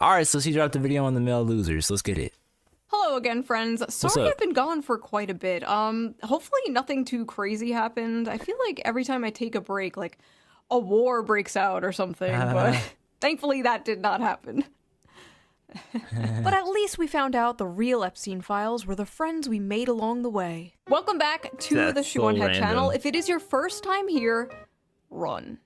Alright, so she dropped a video on the male losers. Let's get it. Hello again, friends. Sorry up? I've been gone for quite a bit. Hopefully nothing too crazy happened. I feel like every time I take a break, like, a war breaks out or something, but thankfully that did not happen. But at least we found out the real Epstein files were the friends we made along the way. Welcome back to the Shoe on Head channel. If it is your first time here, run.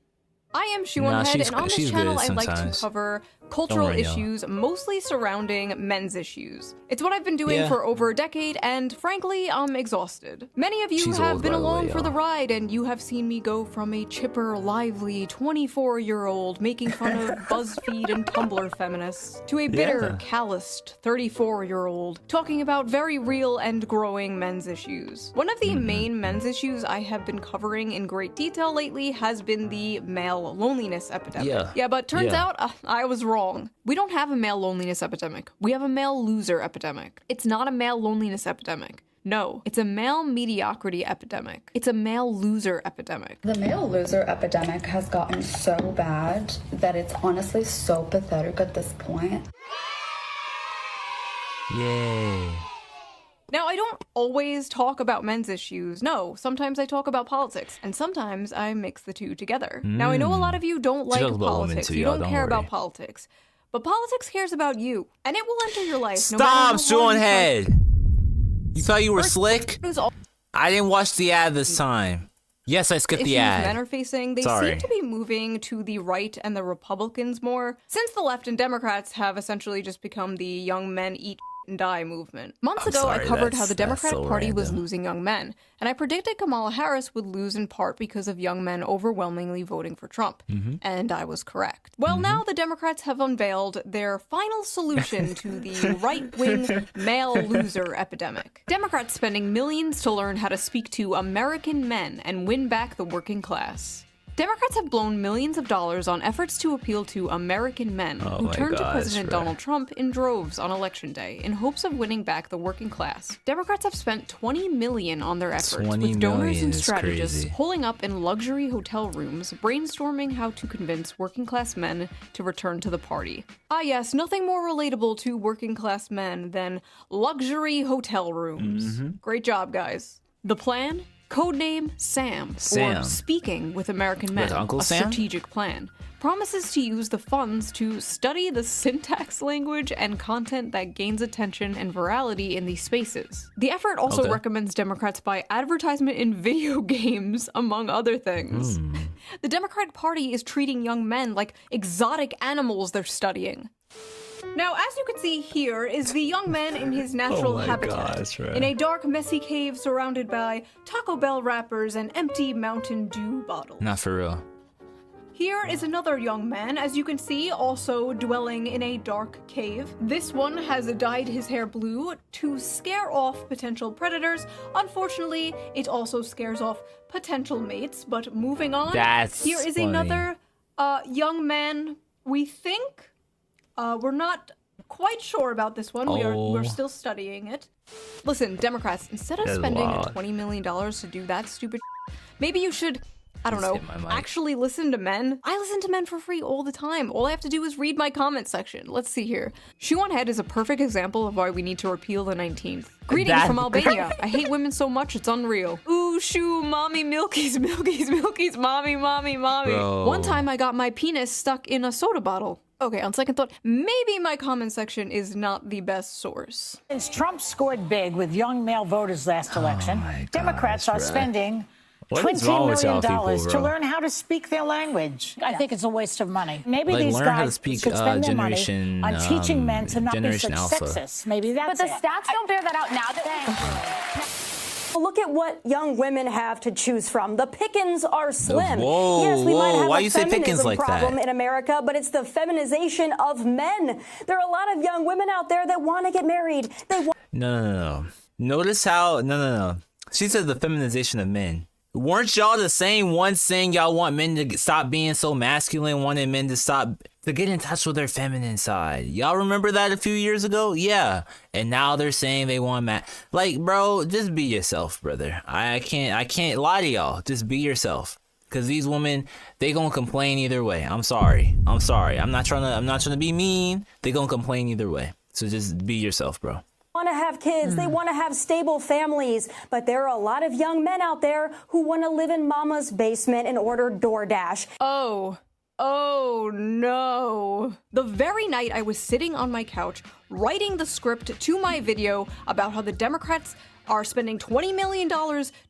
I am Shoe on Head, and on this channel I like to cover cultural issues, mostly surrounding men's issues. It's what I've been doing for over a decade, and frankly, I'm exhausted. Many of you have been along for the ride, and you have seen me go from a chipper, lively 24-year-old making fun of BuzzFeed and Tumblr feminists to a bitter, calloused 34-year-old talking about very real and growing men's issues. One of the main men's issues I have been covering in great detail lately has been the male loneliness epidemic. Yeah, but turns out I was wrong. We don't have a male loneliness epidemic. We have a male loser epidemic. It's not a male loneliness epidemic. No, it's a male mediocrity epidemic. It's a male loser epidemic. The male loser epidemic has gotten so bad that it's honestly so pathetic at this point. Yay. Now, I don't always talk about men's issues. No, sometimes I talk about politics, and sometimes I mix the two together. Now, I know a lot of you don't like politics. You don't care about politics. But politics cares about you, and it will enter your life. Stop, Shoe on Head! You thought you were slick? I didn't watch the ad this time. Yes, I skipped the ad. Men are facing, they seem to be moving to the right and the Republicans more, since the left and Democrats have essentially just become the young men eat and die movement. Months ago, I covered how the Democratic Party was losing young men, and I predicted Kamala Harris would lose in part because of young men overwhelmingly voting for Trump. And I was correct. Well, now the Democrats have unveiled their final solution to the right-wing male loser epidemic. Democrats spending millions to learn how to speak to American men and win back the working class. Democrats have blown millions of dollars on efforts to appeal to American men who turned to President Donald Trump in droves on Election Day in hopes of winning back the working class. Democrats have spent $20 million on their efforts, with donors and strategists holing up in luxury hotel rooms, brainstorming how to convince working class men to return to the party. Ah yes, nothing more relatable to working class men than luxury hotel rooms. Great job, guys. The plan? Codename Sam, or Speaking with American Men, a strategic plan, promises to use the funds to study the syntax, language, and content that gains attention and virality in these spaces. The effort also recommends Democrats buy advertisement in video games, among other things. The Democratic Party is treating young men like exotic animals they're studying. Now, as you can see here is the young man in his natural habitat, in a dark, messy cave surrounded by Taco Bell wrappers and empty Mountain Dew bottles. Not for real. Here is another young man, as you can see, also dwelling in a dark cave. This one has dyed his hair blue to scare off potential predators. Unfortunately, it also scares off potential mates, but moving on. Here is another young man, we think. We're not quite sure about this one. We're still studying it. Listen, Democrats, instead of spending $20 million to do that stupid maybe you should, I don't know, actually listen to men. I listen to men for free all the time. All I have to do is read my comment section. Let's see here. Shoe on Head is a perfect example of why we need to repeal the 19th. Greetings from Albania. I hate women so much, it's unreal. Ooh, shoo, mommy, milkies, milkies, milkies, mommy, mommy, mommy. One time I got my penis stuck in a soda bottle. Okay, on second thought, maybe my comment section is not the best source. Since Trump scored big with young male voters last election, Democrats are spending $20 million to learn how to speak their language. I think it's a waste of money. Maybe these guys should spend their money on teaching men to not be such sexist. Maybe that's it. But the stats don't bear that out now that look at what young women have to choose from. The pickings are slim. Yes, we might have a feminism problem in America, but it's the feminization of men. There are a lot of young women out there that want to get married. No. Notice how, She said the feminization of men. Weren't y'all the same ones saying y'all want men to stop being so masculine, wanting men to get in touch with their feminine side? Y'all remember that a few years ago? Yeah. And now they're saying they want like, bro, just be yourself, brother. I can't lie to y'all. Just be yourself. Because these women, they gonna complain either way. I'm sorry. I'm not trying to be mean. They gonna complain either way. So just be yourself, bro. Want to have kids, they want to have stable families, but there are a lot of young men out there who want to live in mama's basement and order DoorDash. Oh no. The very night I was sitting on my couch writing the script to my video about how the Democrats are spending $20 million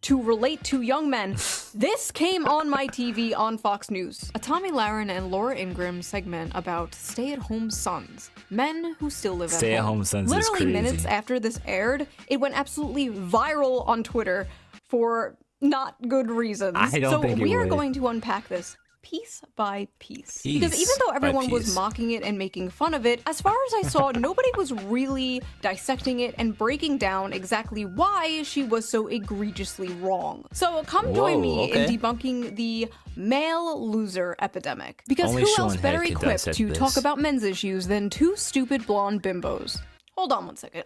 to relate to young men, this came on my TV on Fox News. A Tommy Lahren and Laura Ingraham segment about stay-at-home sons, men who still live at home. Stay-at-home sons is Literally crazy. minutes after this aired, it went absolutely viral on Twitter for not good reasons. I don't think it we are would. going to unpack this piece by piece. Because even though everyone was mocking it and making fun of it, as far as I saw, nobody was really dissecting it and breaking down exactly why she was so egregiously wrong. So come join me in debunking the male loser epidemic. Because Only who Sean else better Head could equipped dissect to this. talk about men's issues than two stupid blonde bimbos? Hold on one second.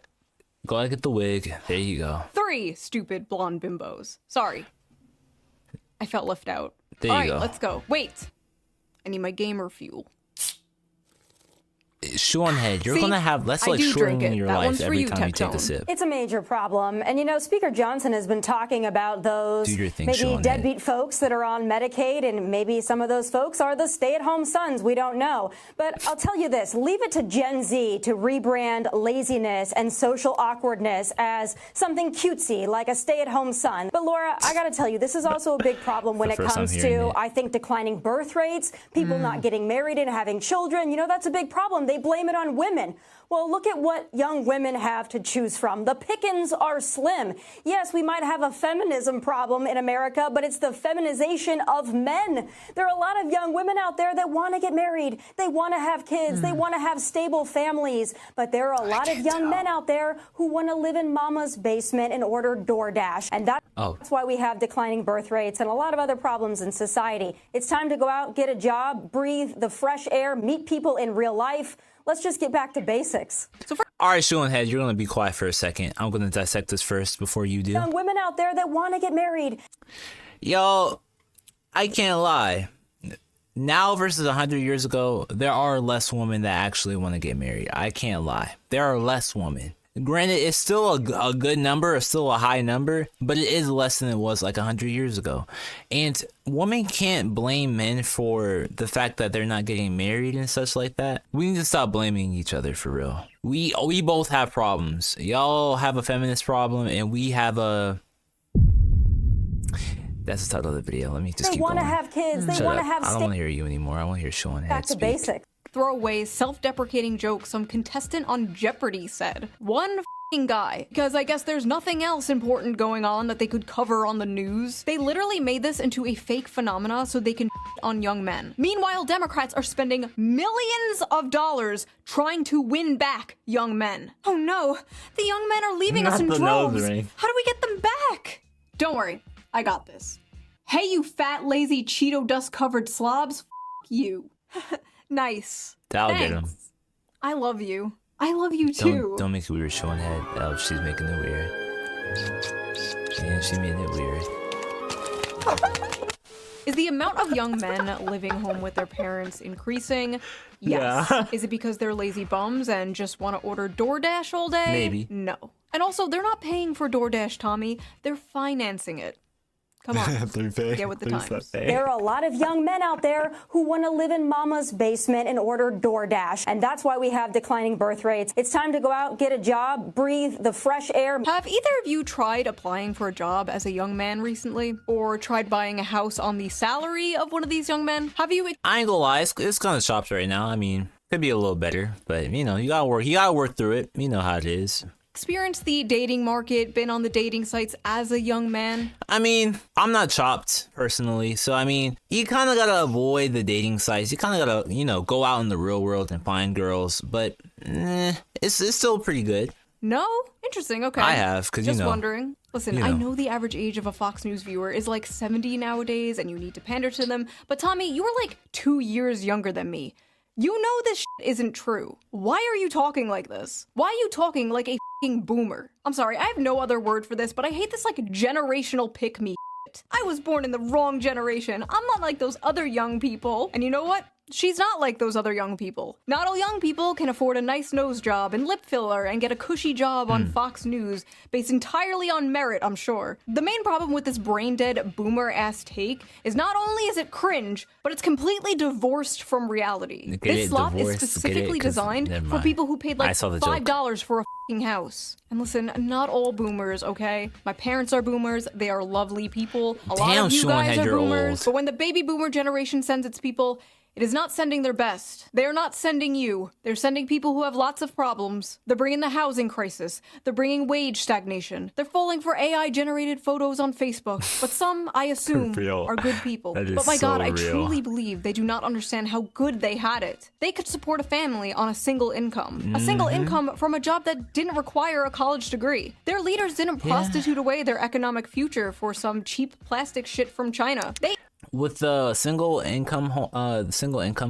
Go ahead, get the wig. There you go. 3 stupid blonde bimbos. Sorry. I felt left out. There you All right, go. let's go. Wait. I need my gamer fuel. Sean Head, you're See, gonna have less I like do shorting drink in it. your That life one's for every you, time you take a Tectone. sip. It's a major problem. And, you know, Speaker Johnson has been talking about those Do your thing, maybe Sean deadbeat folks that are on Medicaid, and maybe some of those folks are the stay-at-home sons. We don't know. But I'll tell you this, leave it to Gen Z to rebrand laziness and social awkwardness as something cutesy, like a stay-at-home son. But Laura, I gotta tell you, this is also a big problem when it first time comes hearing to, it. I think, declining birth rates, people not getting married and having children. You know, that's a big problem. They blame it on women. Well, look at what young women have to choose from. The pickings are slim. Yes, we might have a feminism problem in America, but it's the feminization of men. There are a lot of young women out there that want to get married. They want to have kids. They want to have stable families. But there are a lot of young men out there who want to live in mama's basement and order DoorDash. And that's why we have declining birth rates and a lot of other problems in society. It's time to go out, get a job, breathe the fresh air, meet people in real life. Let's just get back to basics. All right, Sean Head, you're gonna be quiet for a second. I'm gonna dissect this first before you do. Young women out there that want to get married. Yo, I can't lie. Now versus 100 years ago, there are less women that actually want to get married. I can't lie. There are less women. Granted, it's still a good number, it's still a high number, but it is less than it was like 100 years ago. And women can't blame men for the fact that they're not getting married and such like that. We need to stop blaming each other for real. We both have problems. Y'all have a feminist problem, and we have a... That's the title of the video. Let me just keep going. They want to have kids. They want to have I don't want to hear you anymore. I want to hear Sean Head back to speak. basics. Throwaway, self-deprecating joke some contestant on Jeopardy said. One f***ing guy. Because I guess there's nothing else important going on that they could cover on the news. They literally made this into a fake phenomena so they can on young men. Meanwhile, Democrats are spending millions of dollars trying to win back young men. Oh no, the young men are leaving us in Not the nose droves. ring. How do we get them back? Don't worry, I got this. Hey, you fat, lazy, Cheeto dust-covered slobs, f*** you. Nice. That'll get him. Thanks. I love you. I love you too. Don't make it weird, Sean Head. Oh, she's making it weird. Yeah, she made it weird. Is the amount of young men living home with their parents increasing? Yes. Yeah. Is it because they're lazy bums and just want to order DoorDash all day? Maybe. No. And also, they're not paying for DoorDash, Tommy. They're financing it. Come on. Get with the times. There are a lot of young men out there who want to live in mama's basement and order DoorDash. And that's why we have declining birth rates. It's time to go out, get a job, breathe the fresh air. Have either of you tried applying for a job as a young man recently? Or tried buying a house on the salary of one of these young men? Have you... I ain't gonna lie, it's kind of chopped right now. I mean, could be a little better, but you know, you gotta work through it. You know how it is. Experienced the dating market, been on the dating sites as a young man? I mean, I'm not chopped personally, so I mean, you kind of gotta avoid the dating sites. You kind of gotta, you know, go out in the real world and find girls, but it's still pretty good. No? Interesting, okay. I have, because you know. Just wondering. Listen, you I know. know the average age of a Fox News viewer is like 70 nowadays, and you need to pander to them, but Tommy, you were like 2 years younger than me. You know this shit isn't true. Why are you talking like this? Why are you talking like a f***ing boomer? I'm sorry, I have no other word for this, but I hate this like generational pick-me shit. shit. I was born in the wrong generation. I'm not like those other young people. And you know what? She's not like those other young people. Not all young people can afford a nice nose job and lip filler and get a cushy job on Fox News based entirely on merit, I'm sure. The main problem with this brain-dead, boomer-ass take is not only is it cringe, but it's completely divorced from reality. This slop is specifically designed for people who paid like $5 for a f***ing house. And listen, not all boomers, okay? My parents are boomers. They are lovely people. A lot of you guys are boomers. But when the baby boomer generation sends its people, it is not sending their best. They are not sending you. They're sending people who have lots of problems. They're bringing the housing crisis. They're bringing wage stagnation. They're falling for AI-generated photos on Facebook. But some, I assume, are good people. But my God, I truly believe they do not understand how good they had it. They could support a family on a single income. A single income from a job that didn't require a college degree. Their leaders didn't prostitute away their economic future for some cheap plastic shit from China. With the single income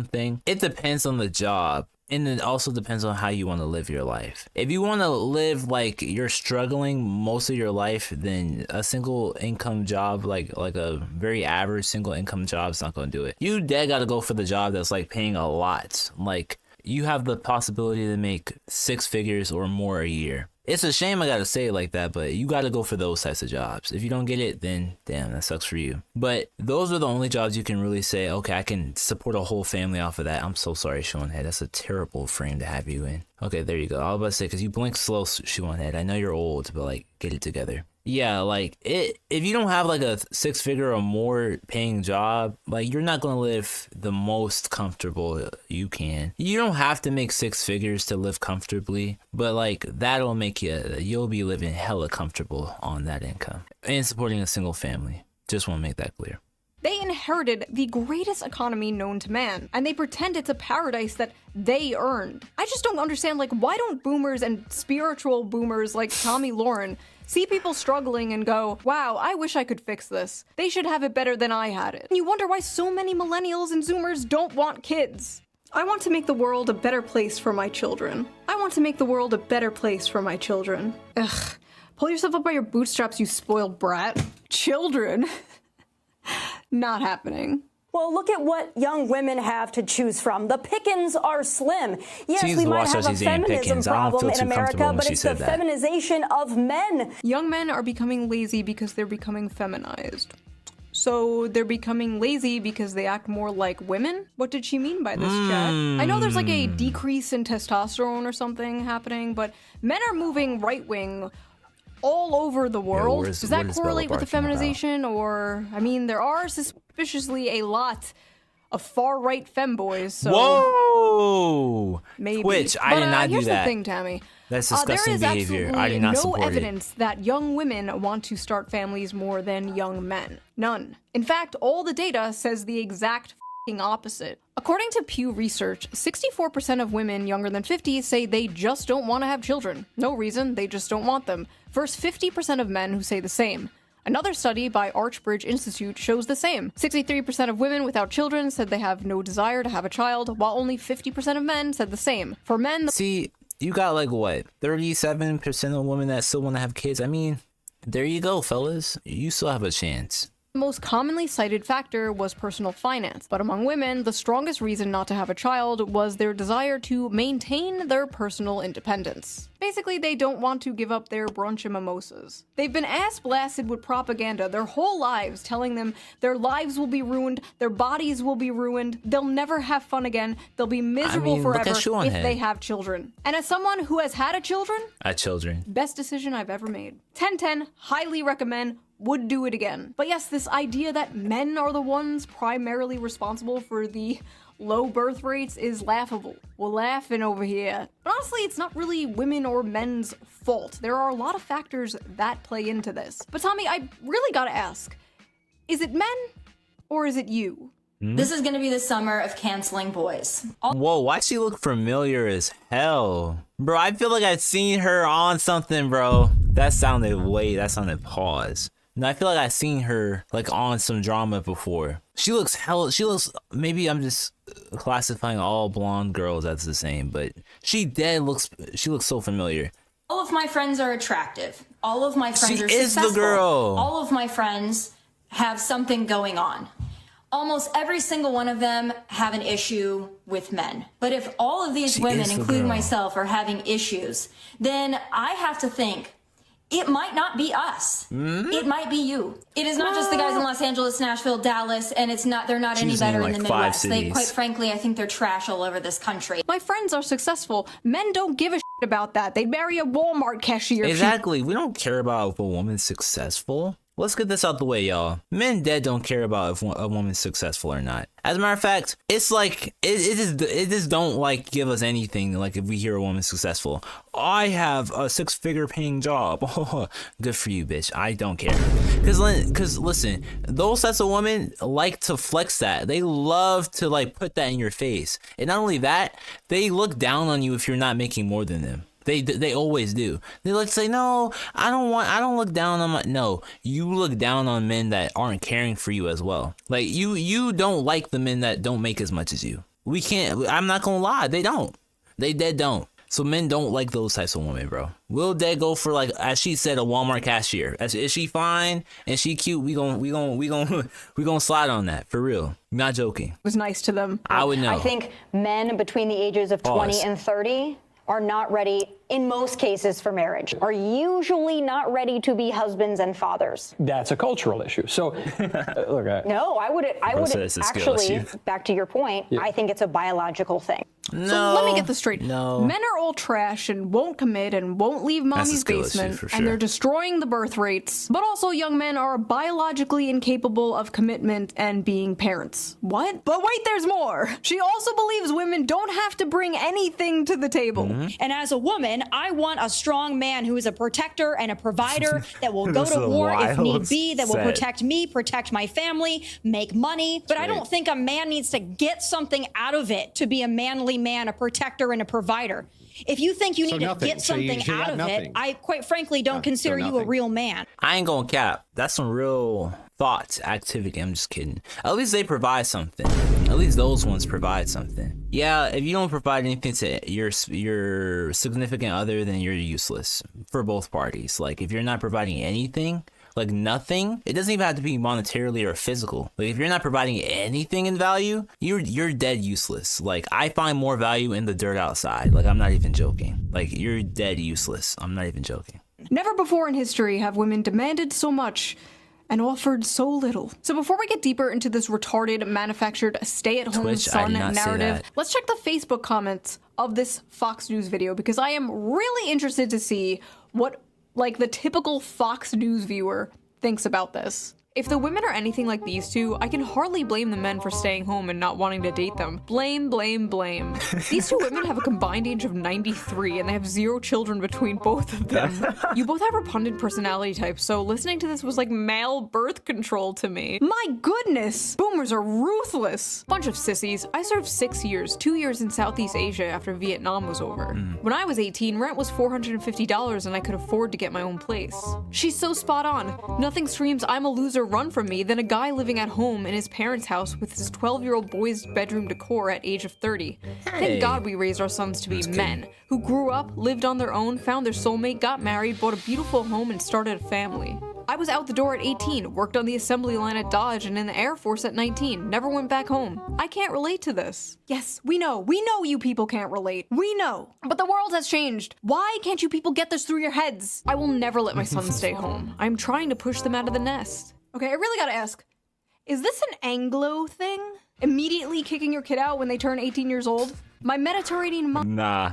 thing, it depends on the job. And it also depends on how you want to live your life. If you want to live like you're struggling most of your life, then a single income job, like a very average single income job, is not going to do it. You dead got to go for the job that's like paying a lot. Like you have the possibility to make 6 figures or more a year. It's a shame I gotta say it like that, but you gotta go for those types of jobs. If you don't get it, then damn, that sucks for you. But those are the only jobs you can really say, okay, I can support a whole family off of that. I'm so sorry, Seanhead. That's a terrible frame to have you in. Okay, there you go. I was about to say, because you blink slow, Seanhead. I know you're old, but like, get it together. Yeah, like if you don't have like a 6-figure or more paying job, like you're not gonna live the most comfortable you can. You don't have to make 6 figures to live comfortably, but like that'll make you'll be living hella comfortable on that income and supporting a single family. Just want to make that clear. They inherited the greatest economy known to man, and they pretend it's a paradise that they earned. I just don't understand, like, why don't boomers and spiritual boomers like Tommy Lauren see people struggling and go, wow, I wish I could fix this. They should have it better than I had it. And you wonder why so many millennials and zoomers don't want kids. I want to make the world a better place for my children. I want to make the world a better place for my children. Ugh. Pull yourself up by your bootstraps, you spoiled brat. Children. Not happening. Well, look at what young women have to choose from. The pickings are slim. Yes, we might have a feminism problem in America, but it's the feminization of men. Young men are becoming lazy because they're becoming feminized. So they're becoming lazy because they act more like women? What did she mean by this, chat? I know there's like a decrease in testosterone or something happening, but men are moving right-wing all over the world. Does that correlate with the feminization? Or, I mean, there are suspiciously a lot of far-right femboys, so... Whoa! Maybe. Twitch, I did not do that. Here's the thing, Tammy. That's disgusting behavior. I do not support it. There is absolutely no evidence that young women want to start families more than young men. None. In fact, all the data says the exact opposite. According to Pew Research, 64% of women younger than 50 say they just don't want to have children. No reason, they just don't want them. Versus 50% of men who say the same. Another study by Archbridge Institute shows the same. 63% of women without children said they have no desire to have a child, while only 50% of men said the same. For men, see, you got like what, 37% of women that still want to have kids? I mean, there you go, fellas. You still have a chance. The most commonly cited factor was personal finance, but among women, the strongest reason not to have a child was their desire to maintain their personal independence. Basically, they don't want to give up their brunch and mimosas. They've been ass-blasted with propaganda their whole lives, telling them their lives will be ruined, their bodies will be ruined, they'll never have fun again, they'll be miserable forever if they have children. And as someone who has had children, best decision I've ever made. 10/10, highly recommend, would do it again. But yes, this idea that men are the ones primarily responsible for the low birth rates is laughable. We're laughing over here. But honestly, it's not really women or men's fault. There are a lot of factors that play into this. But Tommy, I really gotta ask, is it men or is it you? This is gonna be the summer of canceling boys. Whoa, why she look familiar as hell? Bro, I feel like I've seen her on something, bro. That sounded pause. No, I feel like I've seen her like on some drama before. She looks, maybe I'm just classifying all blonde girls as the same, but she looks so familiar. All of my friends are attractive. All of my friends are successful. She is the girl. All of my friends have something going on. Almost every single one of them have an issue with men. But if all of these women, including myself, are having issues, then I have to think, it might not be us. It might be you. It is not just the guys in Los Angeles, Nashville, Dallas, and they're not any better in the Midwest. They, quite frankly, I think they're trash all over this country. My friends are successful. Men don't give a shit about that. They'd marry a Walmart cashier. Exactly. We don't care about if a woman's successful. Let's get this out the way, y'all. Men dead don't care about if a woman's successful or not. As a matter of fact, it's like it just don't like give us anything. Like if we hear a woman's successful, I have a 6-figure paying job. Good for you, bitch. I don't care. Cause listen, those types of women like to flex that. They love to like put that in your face. And not only that, they look down on you if you're not making more than them. They always do. They like say, no, I don't look down on no, you look down on men that aren't caring for you as well. Like you don't like the men that don't make as much as you. I'm not gonna lie, they don't. They dead don't. So men don't like those types of women, bro. We'll dead go for, like, as she said, a Walmart cashier. Is she fine and she cute? We gonna slide on that for real. Not joking. It was nice to them. I would know. I think men between the ages of 20 and 30 are not ready, in most cases, for marriage, are usually not ready to be husbands and fathers. That's a cultural issue. So, look, no, I would actually, back to your point, I think it's a biological thing. No, so let me get this straight. No. Men are all trash and won't commit and won't leave mommy's basement, sure. and they're destroying the birth rates. But also young men are biologically incapable of commitment and being parents. What? But wait, there's more. She also believes women don't have to bring anything to the table. And as a woman, I want a strong man who is a protector and a provider that will go to war if need be, that will protect me, protect my family, make money. But I don't think a man needs to get something out of it to be a manly man, a protector and a provider. If you think you need to get something out of it, I quite frankly don't consider you a real man. I ain't gonna cap. That's some real thought activity. I'm just kidding. At least they provide something. At least those ones provide something. Yeah, if you don't provide anything to your significant other, then you're useless for both parties. Like if you're not providing anything, like nothing, it doesn't even have to be monetarily or physical. Like if you're not providing anything in value, you're dead useless. Like I find more value in the dirt outside. Like I'm not even joking. Like you're dead useless. I'm not even joking. Never before in history have women demanded so much and offered so little. So before we get deeper into this retarded, manufactured, stay-at-home son narrative, let's check the Facebook comments of this Fox News video because I am really interested to see what, like, the typical Fox News viewer thinks about this. If the women are anything like these two, I can hardly blame the men for staying home and not wanting to date them. Blame, blame, blame. These two women have a combined age of 93 and they have 0 children between both of them. You both have repugnant personality types, so listening to this was like male birth control to me. My goodness! Boomers are ruthless! Bunch of sissies. I served 6 years, 2 years in Southeast Asia after Vietnam was over. When I was 18, rent was $450 and I could afford to get my own place. She's so spot on. Nothing screams I'm a loser run from me than a guy living at home in his parents' house with his 12-year-old boy's bedroom decor at age of 30. Thank God we raised our sons to be men who grew up, lived on their own, found their soulmate, got married, bought a beautiful home, and started a family. I was out the door at 18, worked on the assembly line at Dodge and in the Air Force at 19, never went back home. I can't relate to this. Yes, we know you people can't relate. We know. But the world has changed. Why can't you people get this through your heads? I will never let my sons stay home. I'm trying to push them out of the nest. Okay, I really gotta ask, is this an Anglo thing? Immediately kicking your kid out when they turn 18 years old? My Mediterranean mom— Nah.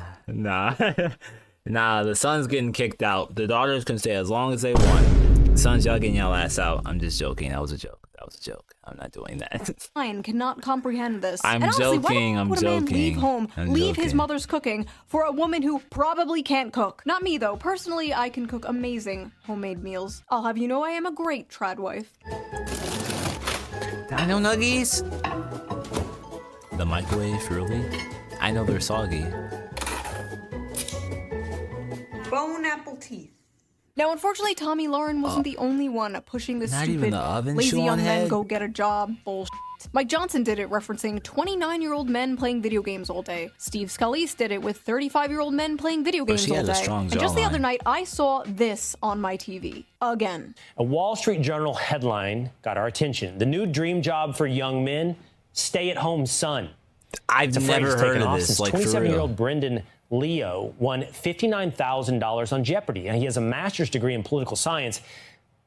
Nah, the son's getting kicked out. The daughters can stay as long as they want. Sons, y'all getting y'all ass out. I'm just joking. That was a joke. I'm not doing that. Mine cannot comprehend this. I'm and honestly, joking. Why would a man leave home, leave his mother's cooking for a woman who probably can't cook? Not me, though. Personally, I can cook amazing homemade meals. I'll have you know I am a great trad wife. Dino Nuggies? The microwave, really? I know they're soggy. Bone apple teeth. Now, unfortunately, Tommy Lauren wasn't the only one pushing this Not stupid, even the oven lazy young men head? go get a job bullshit. it. Mike Johnson did it referencing 29-year-old men playing video games all day. Steve Scalise did it with 35-year-old men playing video games all day. And just the other night, I saw this on my TV. Again. A Wall Street Journal headline got our attention. The new dream job for young men, stay-at-home son. I've never heard of this. Since 27-year-old Brendan Leo won $59,000 on Jeopardy. And he has a master's degree in political science,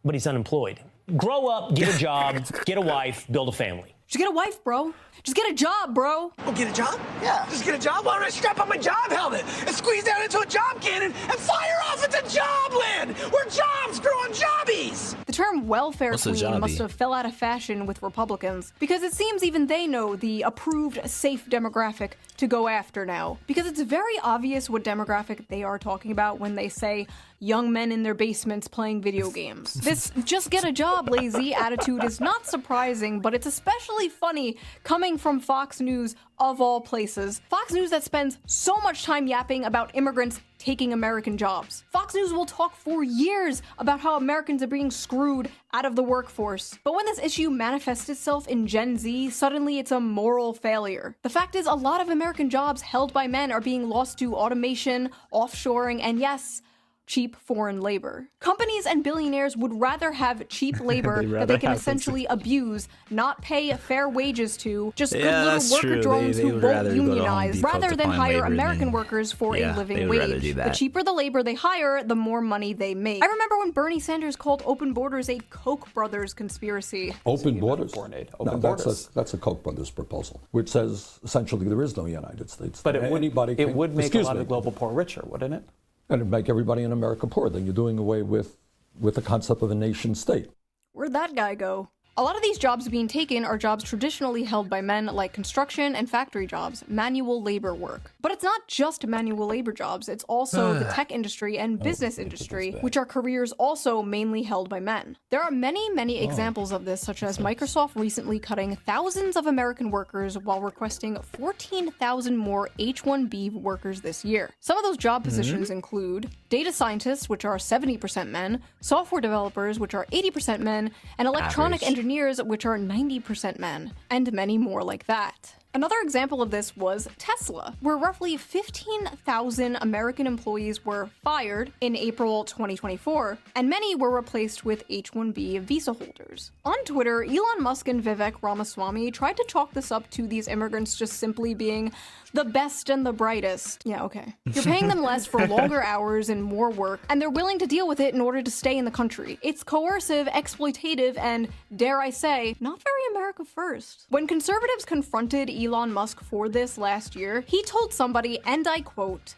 but he's unemployed. Grow up, get a job, get a wife, build a family. Just get a wife, bro. Just get a job, bro. Oh, get a job? Yeah. Just get a job? Why don't I strap on my job helmet and squeeze down into a job cannon and fire off into Jobland, where jobs grow on jobbies? The term welfare queen must have fell out of fashion with Republicans, because it seems even they know the approved safe demographic to go after now. Because it's very obvious what demographic they are talking about when they say young men in their basements playing video games. This just get a job lazy attitude is not surprising, but it's especially funny coming from Fox News of all places. Fox News that spends so much time yapping about immigrants taking American jobs. Fox News will talk for years about how Americans are being screwed out of the workforce. But when this issue manifests itself in Gen Z, suddenly it's a moral failure. The fact is, a lot of American jobs held by men are being lost to automation, offshoring, and yes, cheap foreign labor. Companies and billionaires would rather have cheap labor that they can essentially abuse, not pay fair wages to, just good little worker drones who won't unionize, rather than hire American workers for a living wage. The cheaper the labor they hire, the more money they make. I remember when Bernie Sanders called open borders a Koch brothers conspiracy. Open borders? That's a Koch brothers proposal, which says essentially there is no United States. But it would make a lot of the global poor richer, wouldn't it? And it'd make everybody in America poor. Then you're doing away with the concept of a nation state. Where'd that guy go? A lot of these jobs being taken are jobs traditionally held by men, like construction and factory jobs, manual labor work. But it's not just manual labor jobs, it's also the tech industry and business industry, which are careers also mainly held by men. There are many examples of this, such as Microsoft recently cutting thousands of American workers while requesting 14,000 more H-1B workers this year. Some of those job positions include data scientists, which are 70% men, software developers, which are 80% men, and electronic engineers, which are 90% men, and many more like that. Another example of this was Tesla, where roughly 15,000 American employees were fired in April 2024, and many were replaced with H-1B visa holders. On Twitter, Elon Musk and Vivek Ramaswamy tried to chalk this up to these immigrants just simply being the best and the brightest. Yeah, okay. You're paying them less for longer hours and more work, and they're willing to deal with it in order to stay in the country. It's coercive, exploitative, and, dare I say, not very America first. When conservatives confronted Elon Musk for this last year, he told somebody, and I quote,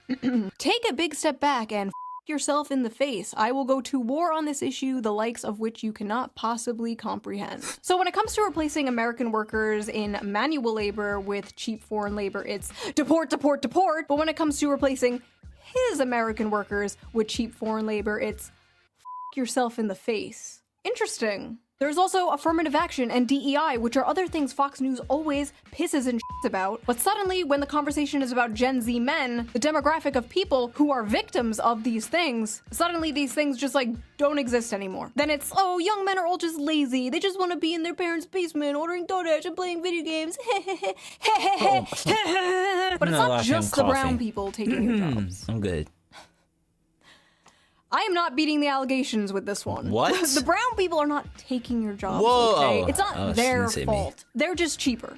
"Take a big step back and yourself in the face. I will go to war on this issue, the likes of which you cannot possibly comprehend." So when it comes to replacing American workers in manual labor with cheap foreign labor, it's deport, deport, deport. But when it comes to replacing his American workers with cheap foreign labor, it's yourself in the face. Interesting. There's also affirmative action and DEI, which are other things Fox News always pisses and shits about. But suddenly, when the conversation is about Gen Z men, the demographic of people who are victims of these things, suddenly these things just don't exist anymore. Then it's, oh, young men are all just lazy. They just want to be in their parents' basement ordering DoorDash and playing video games. But it's not just the brown people taking your jobs. I'm good. I am not beating the allegations with this one. What? The brown people are not taking your jobs, Whoa. okay? It's not their fault. They're just cheaper.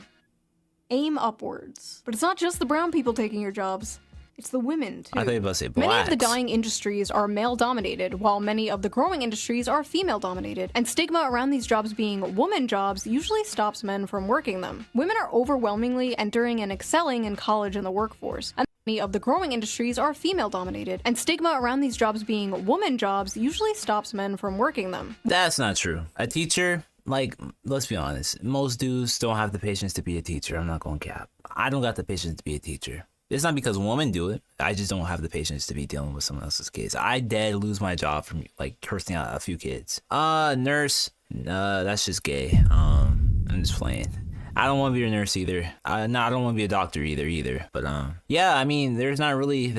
Aim upwards. But it's not just the brown people taking your jobs. It's the women, too. I thought you were about to say blacks. Many of the dying industries are male-dominated, while many of the growing industries are female-dominated. And stigma around these jobs being woman jobs usually stops men from working them. Women are overwhelmingly entering and excelling in college and the workforce. And many of the growing industries are female-dominated, and stigma around these jobs being woman jobs usually stops men from working them. That's not true. A teacher, let's be honest, most dudes don't have the patience to be a teacher. I'm not going to cap. I don't got the patience to be a teacher. It's not because women do it. I just don't have the patience to be dealing with someone else's kids. I dead lose my job from cursing out a few kids. Nurse, that's just gay. I'm just playing. I don't want to be a nurse either. I don't want to be a doctor either. But yeah, I mean, there's not really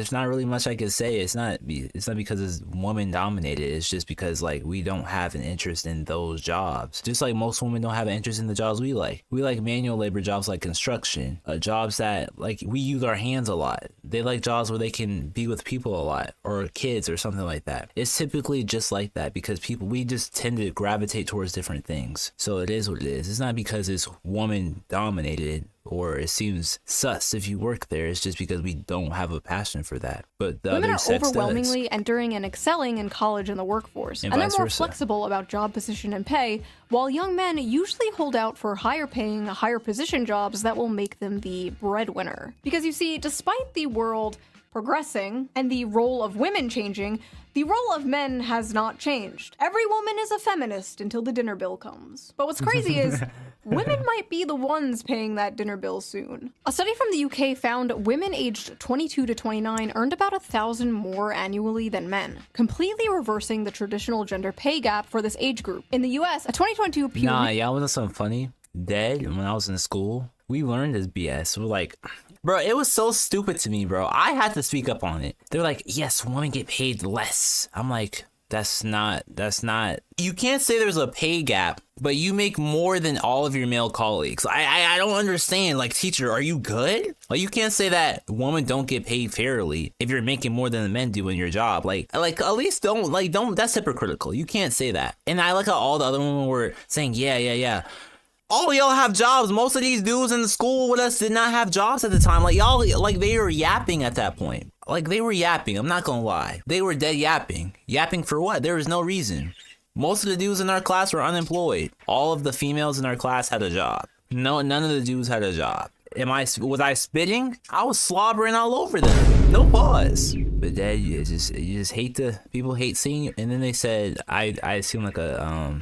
much I could say. It's not because it's woman dominated. It's just because like we don't have an interest in those jobs. Just like most women don't have an interest in the jobs we like. We like manual labor jobs like construction, jobs that like we use our hands a lot. They like jobs where they can be with people a lot or kids or something like that. It's typically just like that because we just tend to gravitate towards different things. So it is what it is. It's not because it's woman dominated or it seems sus if you work there. It's just because we don't have a passion for that. But the women other are sex overwhelmingly does. entering and excelling in college and the workforce, and they're vice more versa. flexible about job position and pay, while young men usually hold out for higher paying, higher position jobs that will make them the breadwinner. Because you see, despite the world progressing and the role of women changing, the role of men has not changed. Every woman is a feminist until the dinner bill comes. But what's crazy is women might be the ones paying that dinner bill soon. A study from the UK found women aged 22 to 29 earned about $1,000 more annually than men, completely reversing the traditional gender pay gap for this age group. In the US, a 2022 Pew... Nah, y'all wasn't something funny? When I was in school, we learned this BS. We're like... Bro, it was so stupid to me, bro. I had to speak up on it. They're like, yes, women get paid less. I'm like, that's not. You can't say there's a pay gap, but you make more than all of your male colleagues. I don't understand. Like, teacher, are you good? Like, you can't say that women don't get paid fairly if you're making more than the men do in your job. Like at least don't, that's hypocritical. You can't say that. And I like how all the other women were saying, yeah. All y'all have jobs. Most of these dudes in the school with us did not have jobs at the time. Like y'all, like they were yapping at that point. Like they were yapping. I'm not gonna lie. They were dead yapping. Yapping for what? There was no reason. Most of the dudes in our class were unemployed. All of the females in our class had a job. No, none of the dudes had a job. Was I spitting? I was slobbering all over them. No pause. But dad, you just hate people hate seeing you. And then they said I seem like a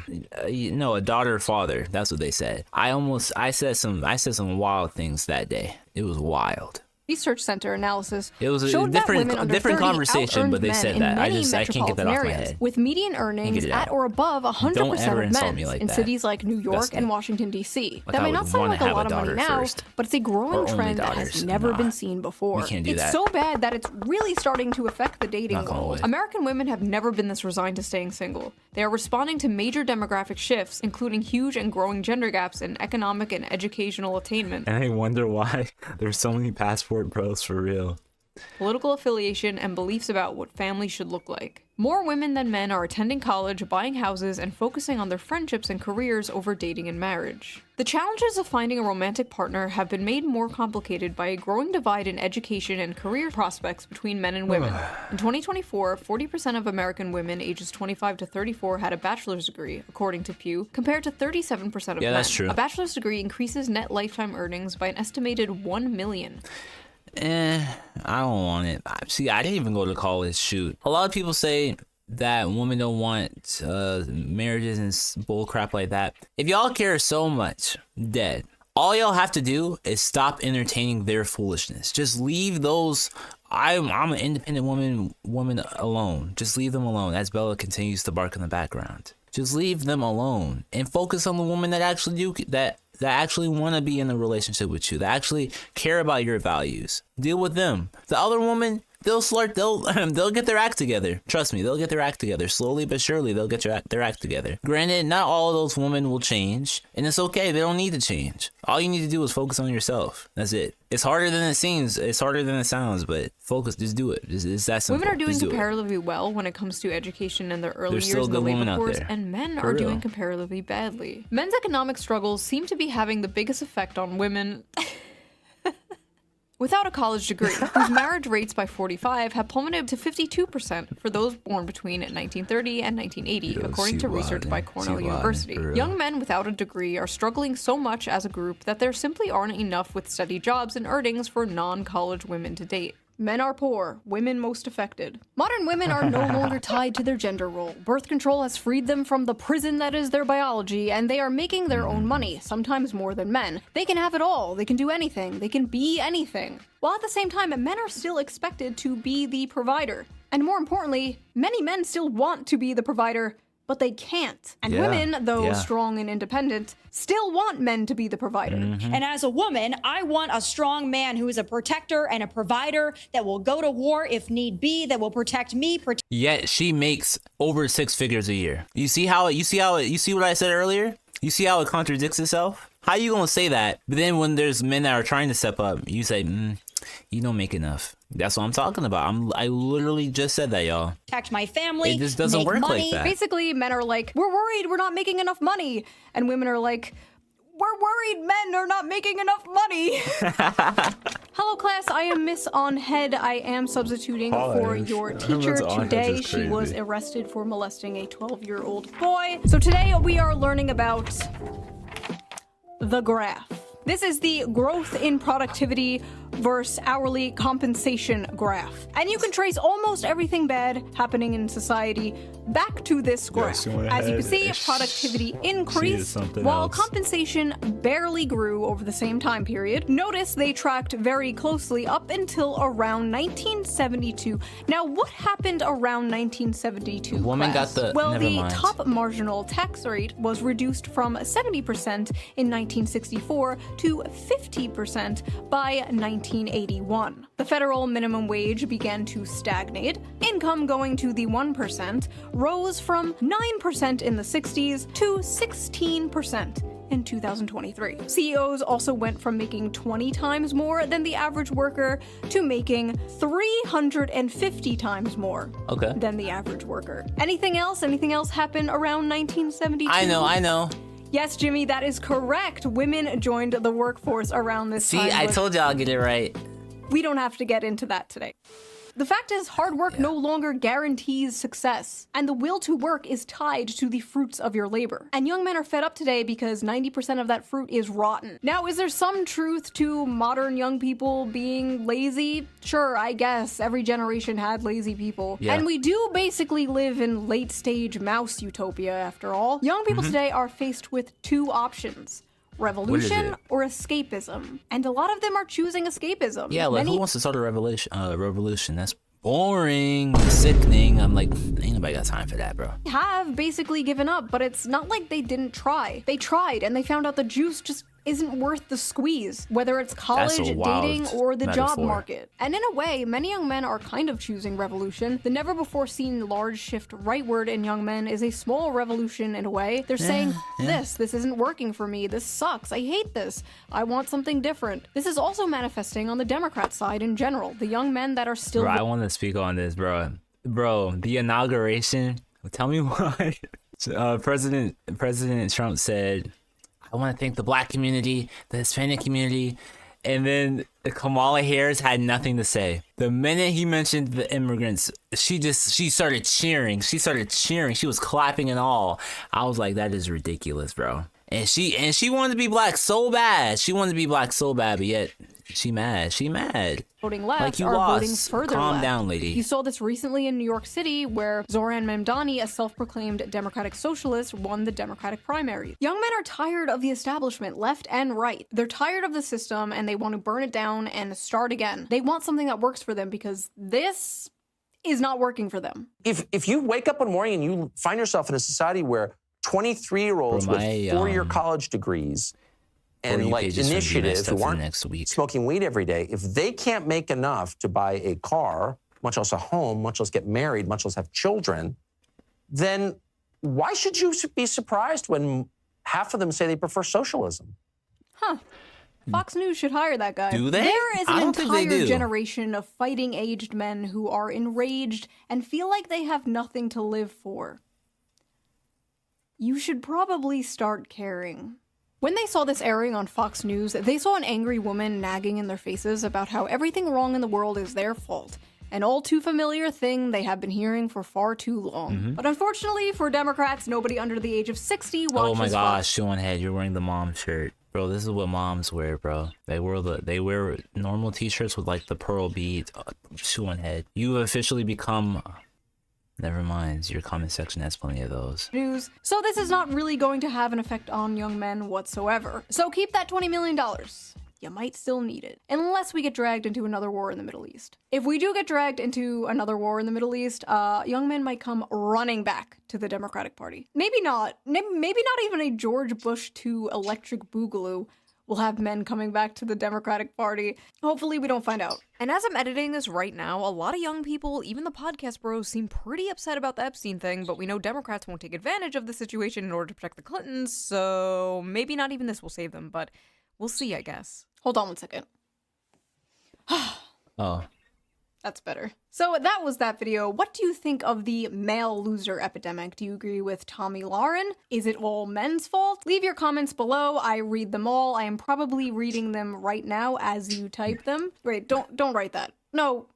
daughter or father. That's what they said. I said some wild things that day. It was wild. Research Center analysis it was a showed different that women conversation, but they said that. I can't get that off my head. With median earnings at or above 100% of men like in that. cities like New York and Washington, D.C. That may not sound like a lot of money now, but it's a growing trend that has never been seen before. It's so bad that it's really starting to affect the dating world. American women have never been this resigned to staying single. They are responding to major demographic shifts, including huge and growing gender gaps in economic and educational attainment. And I wonder why there's so many passport bros for real. Political affiliation, and beliefs about what family should look like. More women than men are attending college, buying houses, and focusing on their friendships and careers over dating and marriage. The challenges of finding a romantic partner have been made more complicated by a growing divide in education and career prospects between men and women. In 2024, 40% of American women ages 25 to 34 had a bachelor's degree, according to Pew, compared to 37% of men. Yeah, that's true. A bachelor's degree increases net lifetime earnings by an estimated $1 million. I don't want it. See, I didn't even go to college. Shoot. A lot of people say that women don't want marriages and bull crap like that. If y'all care so much, dead. All y'all have to do is stop entertaining their foolishness. Just leave those. I'm an independent woman alone. Just leave them alone as Bella continues to bark in the background. Just leave them alone and focus on the woman that actually that actually want to be in a relationship with you, that actually care about your values. Deal with them. The other woman, they'll get their act together. Trust me, they'll get their act together. Slowly but surely, they'll get their act together. Granted, not all of those women will change, and it's okay. They don't need to change. All you need to do is focus on yourself. That's it. It's harder than it seems. It's harder than it sounds, but focus. Just do it. It's that simple. Women are doing comparatively well when it comes to education in their early years in the labor force, and men are doing comparatively badly. Men's economic struggles seem to be having the biggest effect on women without a college degree, whose marriage rates by 45 have plummeted to 52% for those born between 1930 and 1980, according to research by Cornell University. Young men without a degree are struggling so much as a group that there simply aren't enough with steady jobs and earnings for non-college women to date. Men are poor, women most affected. Modern women are no longer tied to their gender role. Birth control has freed them from the prison that is their biology, and they are making their own money, sometimes more than men. They can have it all, they can do anything, they can be anything. While at the same time, men are still expected to be the provider. And more importantly, many men still want to be the provider, but they can't. And women, though strong and independent, still want men to be the provider. And as a woman, I want a strong man who is a protector and a provider that will go to war if need be, that will protect me. Yet she makes over 6 figures a year. You see what I said earlier? You see how it contradicts itself? How you gonna say that? But then when there's men that are trying to step up, you say, you don't make enough. That's what I'm talking about. I literally just said that, y'all. Protect my family. It just doesn't work like that. Basically, men are like, we're worried we're not making enough money. And women are like, we're worried men are not making enough money. Hello, class. I am Miss On Head. I am substituting for your teacher today. She was arrested for molesting a 12-year-old boy. So today we are learning about the graph. This is the growth in productivity versus hourly compensation graph. And you can trace almost everything bad happening in society back to this graph. As you can see, productivity increased while compensation barely grew over the same time period. Notice they tracked very closely up until around 1972. Now, what happened around 1972? Woman got the top marginal tax rate was reduced from 70% in 1964 to 50% by 1981. The federal minimum wage began to stagnate. Income going to the 1% rose from 9% in the 60s to 16% in 2023. CEOs also went from making 20 times more than the average worker to making 350 times more than the average worker. Anything else? Anything else happen around 1972? I know. Yes, Jimmy, that is correct. Women joined the workforce around this time. See, I told y'all I'll get it right. We don't have to get into that today. The fact is, hard work no longer guarantees success, and the will to work is tied to the fruits of your labor. And young men are fed up today because 90% of that fruit is rotten. Now, is there some truth to modern young people being lazy? Sure, I guess. Every generation had lazy people. Yeah. And we do basically live in late-stage mouse utopia, after all. Young people today are faced with 2 options. Revolution or escapism. And a lot of them are choosing escapism. Yeah, like who wants to start a revolution? That's boring, sickening. I'm like, ain't nobody got time for that, bro. Have basically given up, but it's not like they didn't try. They tried and they found out the juice just isn't worth the squeeze, whether it's college, dating, or the job market. And in a way, many young men are kind of choosing revolution. The never-before-seen large shift rightward in young men is a small revolution in a way. They're saying, this isn't working for me, this sucks, I hate this, I want something different. This is also manifesting on the Democrat side in general, the young men that are still— Bro, I want to speak on this, bro. Bro, the inauguration, tell me why. President Trump said, I want to thank the black community, the Hispanic community, and then Kamala Harris had nothing to say. The minute he mentioned the immigrants, she started cheering. She was clapping and all. I was like, that is ridiculous, bro. And she wanted to be black so bad. But yet she mad. Voting left like you are lost. Voting further Calm left. down, lady. You saw this recently in New York City, where Zohran Mamdani, a self-proclaimed Democratic socialist, won the Democratic primary. Young men are tired of the establishment, left and right. They're tired of the system, and they want to burn it down and start again. They want something that works for them because this is not working for them. If you wake up one morning and you find yourself in a society where 23-year-olds with 4-year college degrees and like initiatives who aren't smoking weed every day, if they can't make enough to buy a car, much less a home, much less get married, much less have children, then why should you be surprised when half of them say they prefer socialism? Fox News should hire that guy. Do they? There is an entire generation of fighting-aged men who are enraged and feel like they have nothing to live for. You should probably start caring. When they saw this airing on Fox News, they saw an angry woman nagging in their faces about how everything wrong in the world is their fault. An all too familiar thing they have been hearing for far too long. But unfortunately for Democrats, nobody under the age of 60 watches Oh my gosh, Fox. Sean Head, you're wearing the mom shirt. Bro, this is what moms wear, bro. They wear normal t-shirts with like the pearl beads. Sean Head, you have officially become... Never mind, your comment section has plenty of those. News. So this is not really going to have an effect on young men whatsoever. So keep that $20 million. you might still need it. Unless we get dragged into another war in the Middle East. If we do get dragged into another war in the Middle East, young men might come running back to the Democratic Party. Maybe not even a George Bush II electric boogaloo will have men coming back to the Democratic Party. Hopefully we don't find out. And as I'm editing this right now, a lot of young people, even the podcast bros, seem pretty upset about the Epstein thing, but we know Democrats won't take advantage of the situation in order to protect the Clintons, so maybe not even this will save them, but we'll see, I guess. Hold on one second. Oh. That's better. So that was that video. What do you think of the male loser epidemic? Do you agree with Tommy Lauren? Is it all men's fault? Leave your comments below. I read them all. I am probably reading them right now as you type them. Wait, don't write that. No.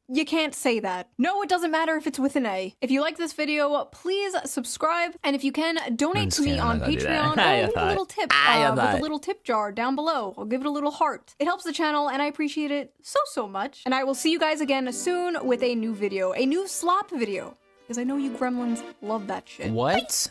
You can't say that. No, it doesn't matter if it's with an A. If you like this video, please subscribe. And if you can, donate to me on Patreon. Or leave a little tip with a little tip jar down below. I'll give it a little heart. It helps the channel and I appreciate it so much. And I will see you guys again soon with a new video. A new slop video. Because I know you gremlins love that shit. What?